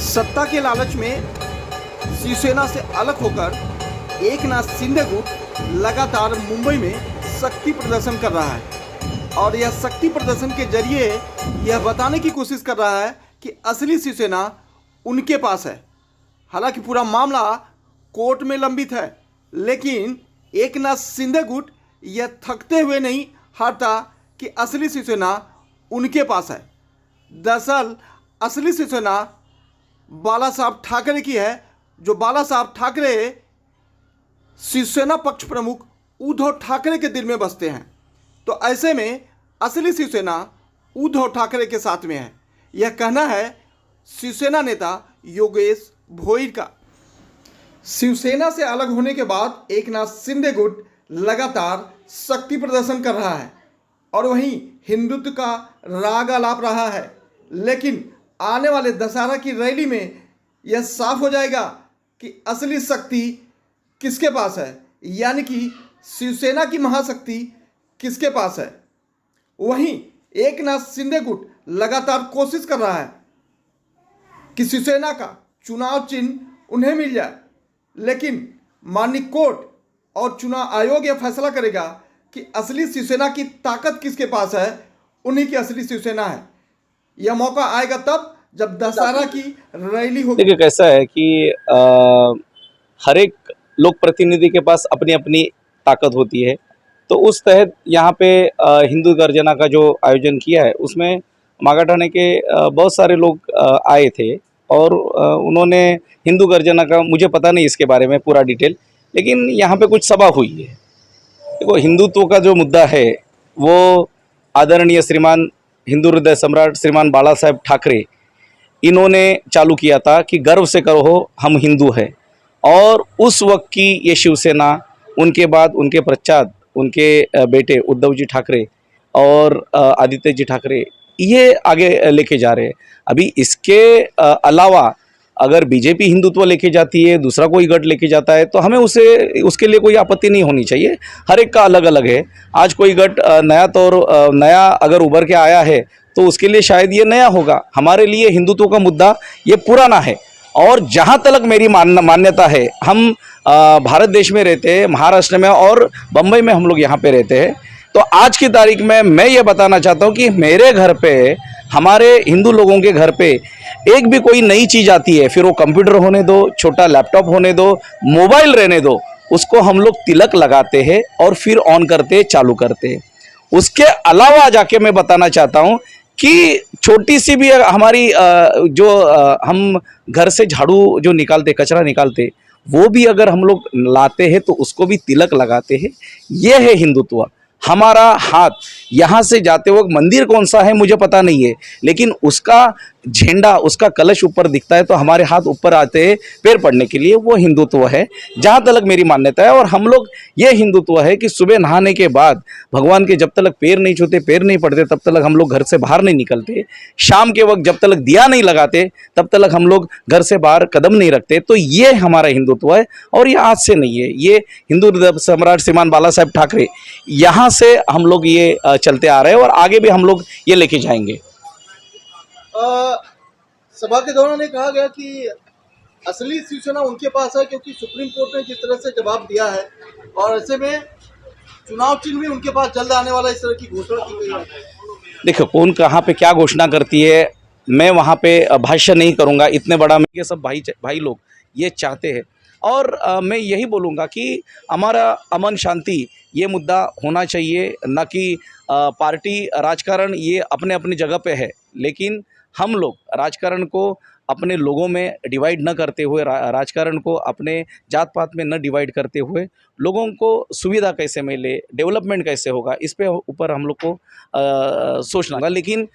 सत्ता के लालच में शिवसेना से अलग होकर एकनाथ शिंदे गुट लगातार मुंबई में शक्ति प्रदर्शन कर रहा है और यह शक्ति प्रदर्शन के जरिए यह बताने की कोशिश कर रहा है कि असली शिवसेना उनके पास है। हालांकि पूरा मामला कोर्ट में लंबित है, लेकिन एकनाथ शिंदे गुट यह थकते हुए नहीं हारता कि असली शिवसेना उनके पास है। दरअसल असली शिवसेना बाला साहब ठाकरे की है, जो बाला साहब ठाकरे शिवसेना पक्ष प्रमुख उद्धव ठाकरे के दिल में बसते हैं। तो ऐसे में असली शिवसेना उद्धव ठाकरे के साथ में है, यह कहना है शिवसेना नेता योगेश भोईर का। शिवसेना से अलग होने के बाद एकनाथ शिंदे गुट लगातार शक्ति प्रदर्शन कर रहा है और वहीं हिंदुत्व का राग आलाप रहा है, लेकिन आने वाले दशहरा की रैली में यह साफ हो जाएगा कि असली शक्ति किसके पास है, यानी कि शिवसेना की महाशक्ति किसके पास है। वहीं एकनाथ शिंदे गुट लगातार कोशिश कर रहा है कि शिवसेना का चुनाव चिन्ह उन्हें मिल जाए, लेकिन माननीय कोर्ट और चुनाव आयोग यह फैसला करेगा कि असली शिवसेना की ताकत किसके पास है, उन्हीं की असली शिवसेना है। यह मौका आएगा तब जब दशहरा की रैली होगी। देखिए कैसा है कि हर एक लोक प्रतिनिधि के पास अपनी अपनी ताकत होती है, तो उस तहत यहाँ पे हिंदू गर्जना का जो आयोजन किया है उसमें मागाठाणे के बहुत सारे लोग आए थे और उन्होंने हिंदू गर्जना का, मुझे पता नहीं इसके बारे में पूरा डिटेल, लेकिन यहाँ पे कुछ सभा हुई है। देखो हिंदुत्व का जो मुद्दा है वो आदरणीय श्रीमान हिंदू हृदय सम्राट श्रीमान बाला साहेब ठाकरे इन्होंने चालू किया था कि गर्व से कहो हम हिंदू हैं, और उस वक्त की ये शिवसेना, उनके बाद उनके पश्चात उनके बेटे उद्धव जी ठाकरे और आदित्य जी ठाकरे ये आगे लेके जा रहे हैं। अभी इसके अलावा अगर बीजेपी हिंदुत्व लेके जाती है, दूसरा कोई गढ़ लेके जाता है, तो हमें उसके लिए कोई आपत्ति नहीं होनी चाहिए। हर एक का अलग अलग है। आज कोई गढ़ नया अगर उभर के आया है तो उसके लिए शायद ये नया होगा। हमारे लिए हिंदुत्व का मुद्दा ये पुराना है, और जहाँ तक मेरी मान्यता है, हम भारत देश में रहते हैं, महाराष्ट्र में और बम्बई में हम लोग यहाँ पे रहते हैं। तो आज की तारीख में मैं ये बताना चाहता हूँ कि मेरे घर पे, हमारे हिंदू लोगों के घर पे एक भी कोई नई चीज़ आती है, फिर वो कंप्यूटर होने दो, छोटा लैपटॉप होने दो, मोबाइल रहने दो, उसको हम लोग तिलक लगाते हैं और फिर ऑन करते, चालू करते हैं। उसके अलावा जाके मैं बताना चाहता हूँ कि छोटी सी भी हमारी हम घर से झाड़ू जो निकालते, कचरा निकालते, वो भी अगर हम लोग लाते हैं तो उसको भी तिलक लगाते हैं। ये है हिंदुत्व। हमारा हाथ यहाँ से जाते वक्त, मंदिर कौन सा है मुझे पता नहीं है, लेकिन उसका झंडा, उसका कलश ऊपर दिखता है तो हमारे हाथ ऊपर आते हैं पैर पड़ने के लिए, वो हिंदुत्व है जहाँ तक मेरी मान्यता है। और हम लोग ये हिंदुत्व है कि सुबह नहाने के बाद भगवान के जब तक पैर नहीं छूते, पैर नहीं पड़ते, तब तक हम लोग घर से बाहर नहीं निकलते। शाम के वक्त जब तक दिया नहीं लगाते तब तक हम लोग घर से बाहर कदम नहीं रखते। तो ये हमारा हिंदुत्व है, और ये आज से नहीं है, ये हिंदू हृदय सम्राट श्रीमान बाला साहेब ठाकरे यहाँ से हम लोग ये चलते आ रहे हैं और आगे भी हम लोग ये लेके जाएंगे। सभा के दौरान ये कहा गया कि असली शिवसेना उनके पास है, क्योंकि सुप्रीम कोर्ट ने जिस तरह से जवाब दिया है, और ऐसे में चुनाव चिन्ह भी उनके पास जल्द आने वाला, इस तरह की घोषणा की गई है। देखो कौन कहाँ पे क्या घोषणा करती है, मैं वहाँ पे भाष्य नहीं करूँगा। इतने बड़ा ये सब भाई लोग ये चाहते हैं, और मैं यही बोलूँगा कि हमारा अमन शांति ये मुद्दा होना चाहिए, न कि पार्टी राजकारण ये अपने अपनी जगह पे है, लेकिन हम लोग राजकारण को अपने लोगों में डिवाइड न करते हुए, राजकारण को अपने जात पात में न डिवाइड करते हुए, लोगों को सुविधा कैसे मिले, डेवलपमेंट कैसे होगा, इस पे ऊपर हम लोग को सोचना होगा। लेकिन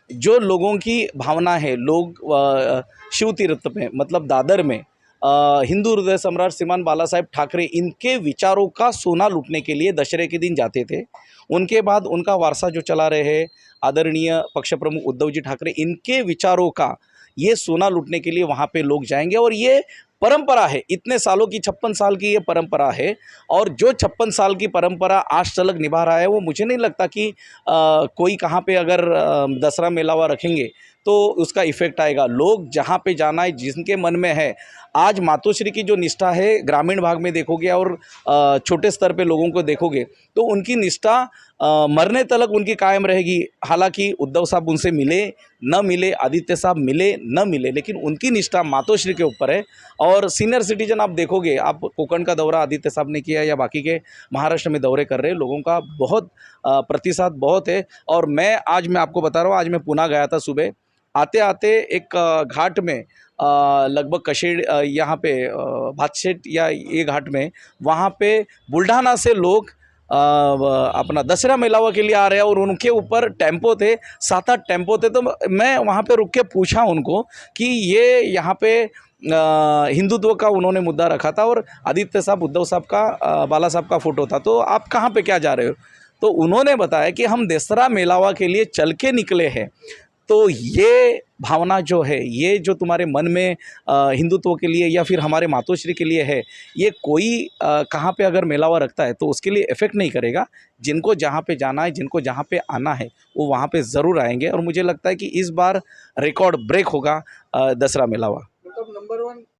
जो लोगों की भावना है, लोग शिव तीर्थ में, मतलब दादर में हिंदू हृदय सम्राट श्रीमान बाला साहेब ठाकरे, इनके विचारों का सोना लूटने के लिए दशहरे के दिन जाते थे। उनके बाद उनका वारसा जो चला रहे हैं आदरणीय पक्ष प्रमुख उद्धव जी ठाकरे, इनके विचारों का ये सोना लूटने के लिए वहाँ पे लोग जाएंगे, और ये परंपरा है, इतने सालों की 56 साल की ये परंपरा है, और जो 56 साल की परंपरा आज तक निभा रहा है, वो मुझे नहीं लगता कि कोई कहाँ पे अगर दसरा मेलावा रखेंगे तो उसका इफ़ेक्ट आएगा। लोग जहाँ पे जाना है, जिनके मन में है, आज मातोश्री की जो निष्ठा है ग्रामीण भाग में देखोगे और छोटे स्तर पे लोगों को देखोगे तो उनकी निष्ठा मरने तलक उनकी कायम रहेगी। हालांकि उद्धव साहब उनसे मिले न मिले, आदित्य साहब मिले न मिले, लेकिन उनकी निष्ठा मातोश्री के ऊपर है। और सीनियर सिटीजन आप देखोगे, आप कोकण का दौरा आदित्य साहब ने किया या बाकी के महाराष्ट्र में दौरे कर रहे हैं, लोगों का बहुत प्रतिशत बहुत है। और मैं आपको बता रहा हूँ, आज मैं पुणे गया था सुबह, आते आते एक घाट में लगभग कशेड़ यहाँ पे भातशेट या ये घाट में, वहाँ पे बुल्ढाना से लोग अपना दशहरा मेलावा के लिए आ रहे हैं और उनके ऊपर टेम्पो थे, 7-8 टेम्पो थे। तो मैं वहाँ पे रुक के पूछा उनको कि ये यहाँ पे हिंदुत्व का उन्होंने मुद्दा रखा था और आदित्य साहब, उद्धव साहब का, बाला साहब का फ़ोटो था, तो आप कहाँ पे क्या जा रहे हो? तो उन्होंने बताया कि हम दशहरा मेलावा के लिए चल के निकले हैं। तो ये भावना जो है, ये जो तुम्हारे मन में हिंदुत्व के लिए या फिर हमारे मातोश्री के लिए है, ये कोई कहाँ पे अगर मेलावा रखता है तो उसके लिए इफ़ेक्ट नहीं करेगा। जिनको जहाँ पे जाना है, जिनको जहाँ पे आना है, वो वहाँ पे ज़रूर आएंगे। और मुझे लगता है कि इस बार रिकॉर्ड ब्रेक होगा दसरा मेलावा। मतलब नंबर 1